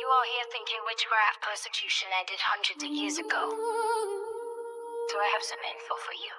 You all here thinking witchcraft persecution ended hundreds of years ago. So I have some info for you.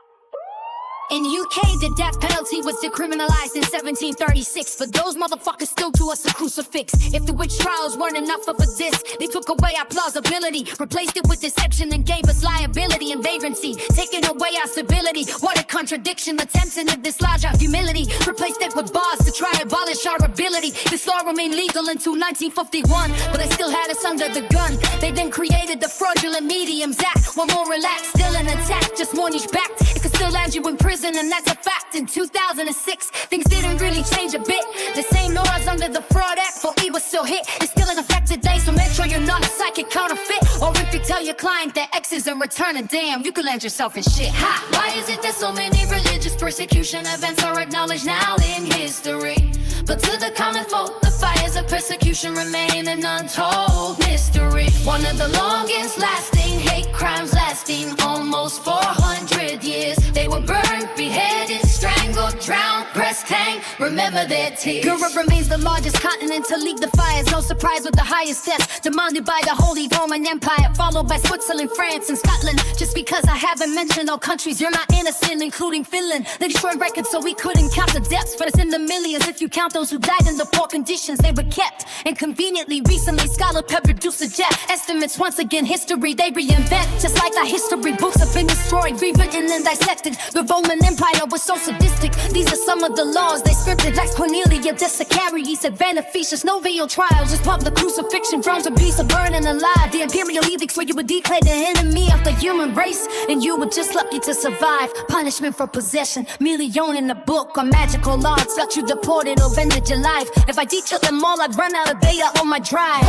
In UK, the death penalty was decriminalized in 1736, but those motherfuckers still do us a crucifix. If the witch trials weren't enough of a diss, they took away our plausibility, replaced it with deception and gave us liability and vagrancy, taking away our stability. What a contradiction, attempting to dislodge our humility, replaced it with bars to try to abolish our ability. This law remained legal until 1951, but they still had us under the gun. They then created the Fraudulent Mediums Act, one more relaxed, still an attack, just more niche backed. It could still land you in prison, and that's a fact. In 2006, things didn't really change a bit. The same laws under the Fraud Act for E was still hit. It's still in effect today, so make sure you're not a psychic counterfeit. Or if you tell your client that X is in return, and damn, you can land yourself in shit. Ha! Why is it that so many religious persecution events are acknowledged now in history? But to the common folk, the fires of persecution remain an untold mystery. One of the longest lasting hate crimes lasting almost 400 years. They were burned, beheaded, strangled, drowned, breast hanged. Remember their tears. Europe remains the largest continent to lead the fires. No surprise with the highest deaths demanded by the Holy Roman Empire, followed by Switzerland, France, and Scotland. Just because I haven't mentioned all countries, you're not innocent, including Finland. They destroyed records so we couldn't count the deaths, but it's in the millions if you count those who died in the poor conditions they were kept. And conveniently, recently, scholar Pepper do suggest estimates once again. History they reinvent, just like our history books have been destroyed, rewritten and dissected. The Roman Empire was so sadistic. These are some of the laws they scripted. Lex Cornelia, the sicariis, and veneficis. No real trials, just public crucifixion. Drones of beasts are burning alive. The imperial edicts where you would declare the enemy of the human race, and you were just lucky to survive. Punishment for possession, merely owning a book or magical laws got you deported or ended your life. If I detailed them all, I'd run out of data on my drive.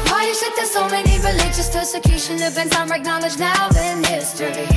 Why is it there's so many religious persecution events are acknowledged now in history?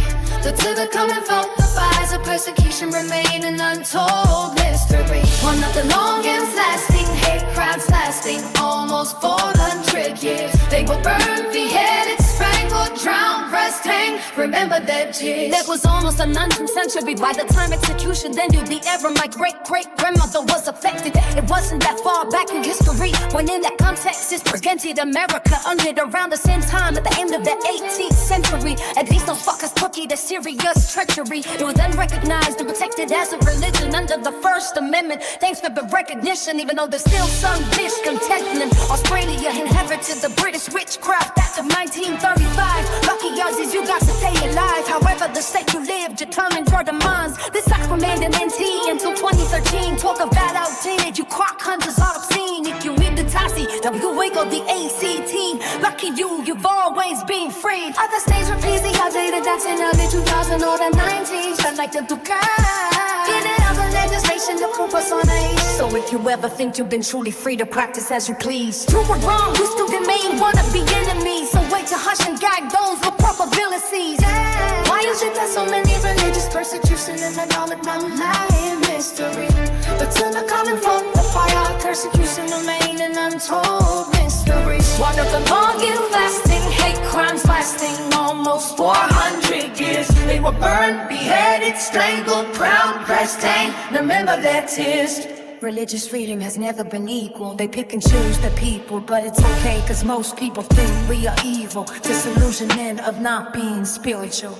But to the common folk, the fires of persecution remain an untold mystery. One of the longest lasting hate crimes lasting almost 400 years. They were burned, beheaded, strangled, drowned, breast hanged. Remember their tears. That was almost a 19th century. By the time execution ended the era, my great-great-grandmother was affected. It wasn't that far back in history when in that context is presented. America ended around the same time at the end of the 18th century. At least those fuckers took it as serious treachery. It was then recognized and protected as a religion under the First Amendment. Thanks for the recognition, even though there's still some discontent. Australia inherited the British Witchcraft Act of 1935. Lucky yours is you got to stay alive. However, the state you live determines your demands. This act remained an NT until 2013. Talk about outdated, you crock hunters are obscene. If you read the Tassie, the wiggle the ACT. Lucky you've always been free. Other states repeat the outdated acts in early 2000 or the 90s. Felt like the Ducat. Getting out the legislation to put us on age. So if you ever think you've been truly free to practice as you please, true or wrong, you still remain one of the enemies. So wait to hush and gag those with proper villacies. Why is it that so many religious persecution and acknowledged in mystery? But to the common folk, the fire of persecution remain an untold mystery. One of the longest lasting hate crimes lasting almost 400 years. They were burned, beheaded, strangled, crowned, breast hanged. Remember their tears. Religious freedom has never been equal. They pick and choose the people, but it's okay, cause most people think we are evil. Disillusionment of not being spiritual.